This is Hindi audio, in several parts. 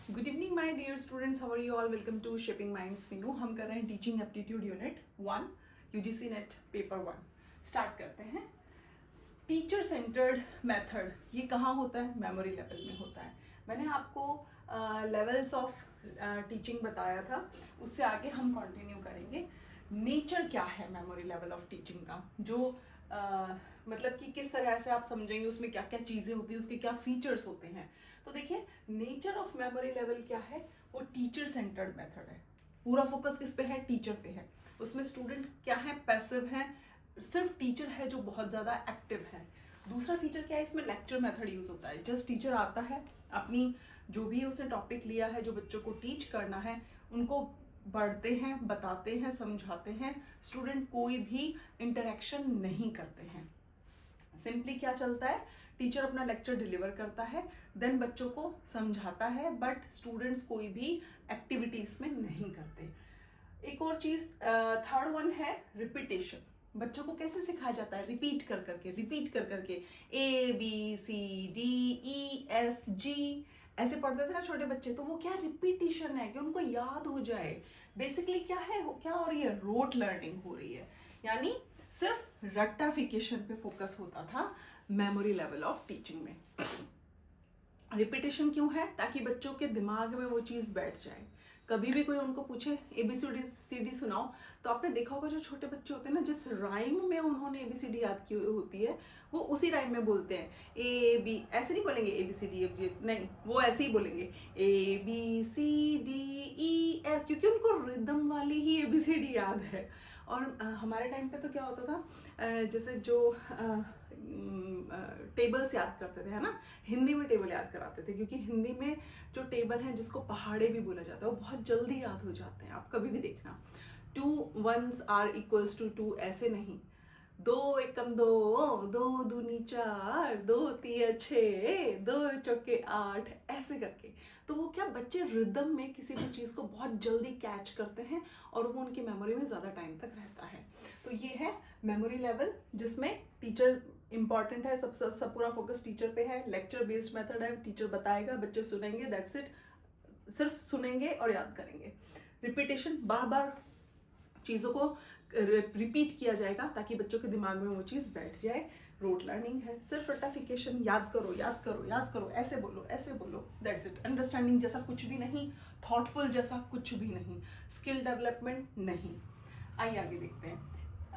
Good evening my dear students, how are you all? Welcome to Shaping Minds Meenu. हम कर रहे हैं teaching aptitude unit 1 UGC NET paper 1। Start करते हैं। टीचर सेंटर्ड मेथड ये कहाँ होता है? मेमोरी लेवल में होता है। मैंने आपको लेवल्स ऑफ टीचिंग बताया था, उससे आगे हम कंटिन्यू करेंगे। नेचर क्या है मेमोरी लेवल ऑफ टीचिंग का, जो मतलब कि किस तरह से आप समझेंगे, उसमें क्या क्या चीज़ें होती हैं, उसके क्या फीचर्स होते हैं। तो देखिए, नेचर ऑफ मेमोरी लेवल क्या है? वो टीचर सेंटर्ड मेथड है। पूरा फोकस किस पे है? टीचर पे है। उसमें स्टूडेंट क्या है? पैसिव है। सिर्फ टीचर है जो बहुत ज़्यादा एक्टिव है। दूसरा फीचर क्या है? इसमें लेक्चर मेथड यूज होता है। जस्ट टीचर आता है, अपनी जो भी उसने टॉपिक लिया है, जो बच्चों को टीच करना है, उनको पढ़ते हैं, बताते हैं, समझाते हैं। स्टूडेंट कोई भी इंटरेक्शन नहीं करते हैं। सिंपली क्या चलता है? टीचर अपना लेक्चर डिलीवर करता है, देन बच्चों को समझाता है, बट स्टूडेंट्स कोई भी एक्टिविटीज में नहीं करते। एक और चीज, थर्ड वन है रिपीटेशन। बच्चों को कैसे सिखाया जाता है? रिपीट कर करके A B C D E F G ऐसे पढ़ते थे ना छोटे बच्चे, तो वो क्या रिपीटिशन है कि उनको याद हो जाए। बेसिकली क्या है, वो क्या हो रही है? रोट लर्निंग हो रही है। यानी सिर्फ रट्टाफिकेशन पे फोकस होता था मेमोरी लेवल ऑफ टीचिंग में। रिपीटेशन क्यों है? ताकि बच्चों के दिमाग में वो चीज़ बैठ जाए। कभी भी कोई उनको पूछे ABCD सुनाओ, तो आपने देखा होगा जो छोटे बच्चे होते हैं ना, जिस राइम में उन्होंने ABCD याद की होती है, वो उसी राइम में बोलते हैं। AB ऐसे नहीं बोलेंगे ABCD नहीं, वो ऐसे ही बोलेंगे ABCDEF, क्योंकि उनको रिदम वाली ही ABCD याद है। और हमारे टाइम पे तो क्या होता था, जैसे जो टेबल्स याद करते थे, है ना, हिंदी में टेबल याद कराते थे, क्योंकि हिंदी में जो टेबल हैं, जिसको पहाड़े भी बोला जाता है, वो बहुत जल्दी याद हो जाते हैं। आप कभी भी देखना, 2 1s आर इक्वल्स टू 2 ऐसे नहीं, 2 एकम 2, 2 दूनी 4, 2 तिया 6, 2 चौके 8 ऐसे करके। तो वो क्या, बच्चे रिदम में किसी भी चीज़ को बहुत जल्दी कैच करते हैं और वो उनकी मेमोरी में ज़्यादा टाइम तक रहता है। तो ये है मेमोरी लेवल, जिसमें टीचर इंपॉर्टेंट है। सब पूरा फोकस टीचर पे है। लेक्चर बेस्ड मेथड है, टीचर बताएगा, बच्चे सुनेंगे, दैट्स इट। सिर्फ सुनेंगे और याद करेंगे। रिपीटेशन, बार बार चीज़ों को रिपीट किया जाएगा ताकि बच्चों के दिमाग में वो चीज़ बैठ जाए। रोट लर्निंग है, सिर्फ रट्टाफिकेशन, याद करो याद करो याद करो, ऐसे बोलो, दैट्स इट। अंडरस्टैंडिंग जैसा कुछ भी नहीं, थॉटफुल जैसा कुछ भी नहीं, स्किल डेवलपमेंट नहीं। आइए आगे देखते हैं।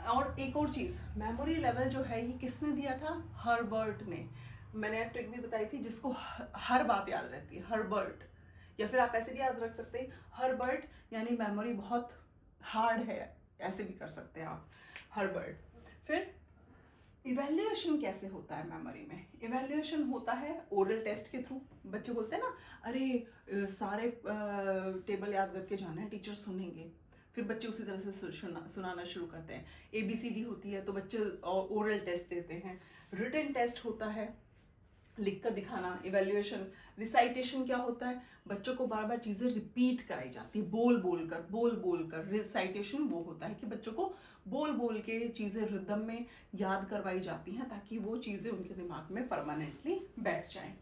और एक और चीज़, मेमोरी लेवल जो है, ये किसने दिया था? हर्बर्ट ने। मैंने ट्रिक भी बताई थी, जिसको हर बात याद रहती है, हर्बर्ट। या फिर आप ऐसे भी याद रख सकते हैं, हर्बर्ट यानी मेमोरी बहुत हार्ड है, ऐसे भी कर सकते हैं आप, हर्बर्ट। फिर इवेल्युएशन कैसे होता है मेमोरी में? इवेल्युएशन होता है ओरल टेस्ट के थ्रू। बच्चे बोलते हैं ना, अरे सारे टेबल याद करके जाना है, टीचर सुनेंगे। फिर बच्चे उसी तरह से सुनाना शुरू करते हैं। ABCD होती है तो बच्चे ओरल टेस्ट देते हैं। रिटन टेस्ट होता है, लिख कर दिखाना, इवेल्युएशन। रिसाइटेशन क्या होता है? बच्चों को बार बार चीज़ें रिपीट कराई जाती है, बोल बोल कर। रिसाइटेशन वो होता है कि बच्चों को बोल बोल के चीज़ें रिदम में याद करवाई जाती हैं, ताकि वो चीज़ें उनके दिमाग में परमानेंटली बैठ जाएं।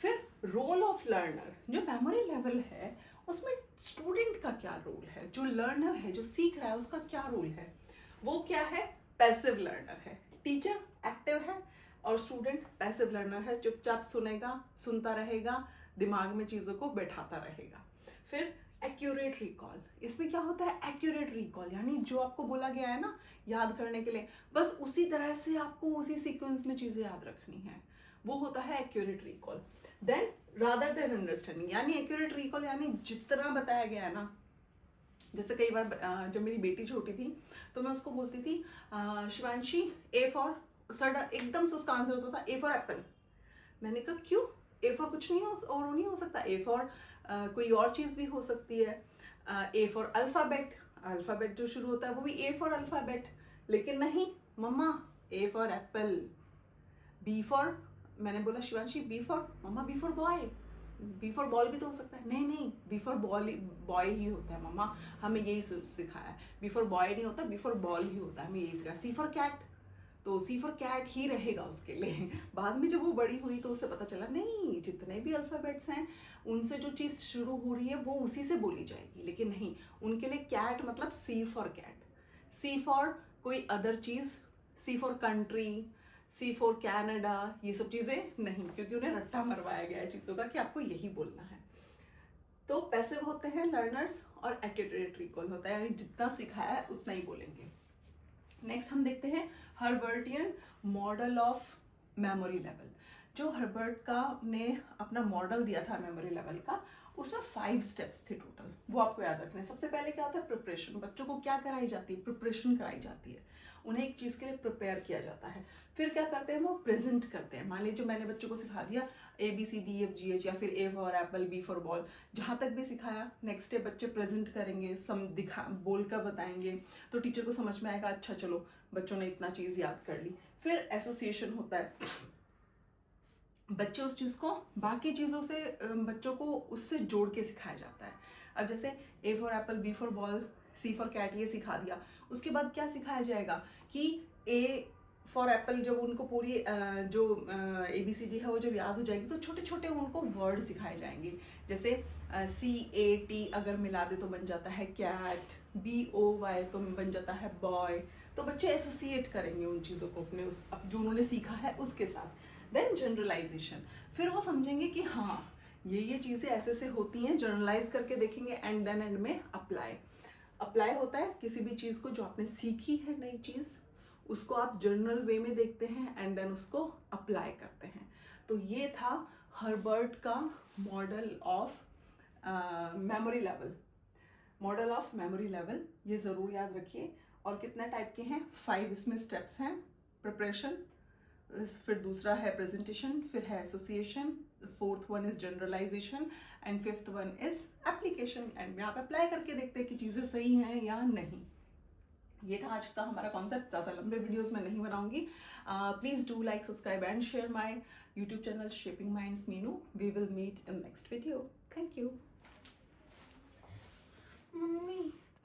फिर रोल ऑफ लर्नर, जो मेमोरी लेवल है, उसमें स्टूडेंट का क्या रोल है? जो लर्नर है, जो सीख रहा है, उसका क्या रोल है? वो क्या है? पैसिव लर्नर है। टीचर एक्टिव है और स्टूडेंट पैसिव लर्नर है, चुपचाप सुनेगा, सुनता रहेगा, दिमाग में चीज़ों को बैठाता रहेगा। फिर एक्यूरेट रिकॉल, इसमें क्या होता है? एक्यूरेट रिकॉल यानी जो आपको बोला गया है ना याद करने के लिए, बस उसी तरह से आपको उसी सीक्वेंस में चीज़ें याद रखनी है, वो होता है accurate recall. Then rather than understanding, यानी एक्यूरेट रिकॉल यानी जितना बताया गया है ना। जैसे कई बार जब मेरी बेटी छोटी थी, तो मैं उसको बोलती थी, शिवांशी A फॉर, सर एकदम से उसका आंसर होता था A फॉर एप्पल। मैंने कहा क्यों? A फॉर कुछ नहीं हो और नहीं हो सकता, A फॉर कोई और चीज़ भी हो सकती है। A फॉर अल्फ़ाबेट, अल्फ़ाबेट जो शुरू होता है वो भी A फॉर अल्फ़ाबेट। लेकिन नहीं मम्मा, A for apple. B for, मैंने बोला शिवांशी B फॉर, मम्मा B for boy. B for ball भी तो हो सकता है। नहीं नहीं, बी फॉर बॉल, बॉय ही होता है मम्मा, हमें यही सिखाया है। बी फॉर बॉय नहीं होता, बी फॉर बॉल ही होता है, हमें यही सिखाया। C फॉर कैट, तो सी फॉर कैट ही रहेगा उसके लिए। बाद में जब वो बड़ी हुई तो उसे पता चला नहीं, जितने भी अल्फ़ाबेट्स हैं उनसे जो चीज़ शुरू हो रही है वो उसी से बोली जाएगी, लेकिन नहीं, उनके लिए कैट मतलब C for cat, C for कोई अदर चीज़, C for country, C for Canada, ये सब चीज़ें नहीं, क्योंकि उन्हें रट्टा मरवाया गया है चीज़ों का कि आपको यही बोलना है। तो पैसिव होते हैं लर्नर्स और एक्यूरेट रिकॉल होता है, यानी जितना सिखाया है उतना ही बोलेंगे। नेक्स्ट हम देखते हैं हर्बर्टियन मॉडल ऑफ मेमोरी लेवल। जो हर्बर्ट का ने अपना मॉडल दिया था मेमोरी लेवल का, उसमें 5 स्टेप्स थे टोटल, वो आपको याद रखना है। सबसे पहले क्या होता है, प्रिपरेशन। बच्चों को क्या कराई जाती है, प्रिपरेशन कराई जाती है, उन्हें एक चीज़ के लिए प्रिपेयर किया जाता है। फिर क्या करते हैं, वो प्रेजेंट करते हैं। मान लीजिए मैंने बच्चों को सिखा दिया ABCDEFGH या फिर A for apple, B for ball, जहाँ तक भी सिखाया, नेक्स्ट डे बच्चे प्रेजेंट करेंगे, बोल कर बताएंगे, तो टीचर को समझ में आएगा, अच्छा चलो बच्चों ने इतना चीज़ याद कर ली। फिर एसोसिएशन होता है, बच्चे उस चीज़ को बाकी चीज़ों से, बच्चों को उससे जोड़ के सिखाया जाता है। अब जैसे A for apple, B for ball, C for cat, ये सिखा दिया, उसके बाद क्या सिखाया जाएगा कि A फॉर एप्पल जब उनको पूरी जो ABCD है वो जब याद हो जाएगी, तो छोटे छोटे उनको वर्ड सिखाए जाएंगे। जैसे CAT अगर मिला दे तो बन जाता है कैट, BOY तो बन जाता है बॉय। तो बच्चे एसोसिएट करेंगे उन चीज़ों को अपने उस जो उन्होंने सीखा है उसके साथ। देन जनरलाइजेशन, फिर वो समझेंगे कि हाँ ये चीज़ें ऐसे से होती हैं, जनरलाइज करके देखेंगे, एंड देन एंड में अप्लाई होता है किसी भी चीज़ को जो आपने सीखी है, नई चीज़, उसको आप जनरल वे में देखते हैं एंड देन उसको अप्लाई करते हैं। तो ये था हर्बर्ट का model of memory level. Model of memory level ये ज़रूर याद रखिए। और कितने टाइप के हैं, 5 इसमें स्टेप्स हैं। प्रिपरेशन, फिर दूसरा है प्रेजेंटेशन, फिर है association, 4th one is generalisation, and 5th one is application. End में आप अप्लाई करके देखते हैं कि चीज़ें सही हैं या नहीं। ये था आज का हमारा कॉन्सेप्ट। ज़्यादा लंबे वीडियोस में नहीं बनाऊंगी। Please do like, subscribe and share my YouTube channel Shaping Minds Meenu. We will meet in next video. Thank you. Mummy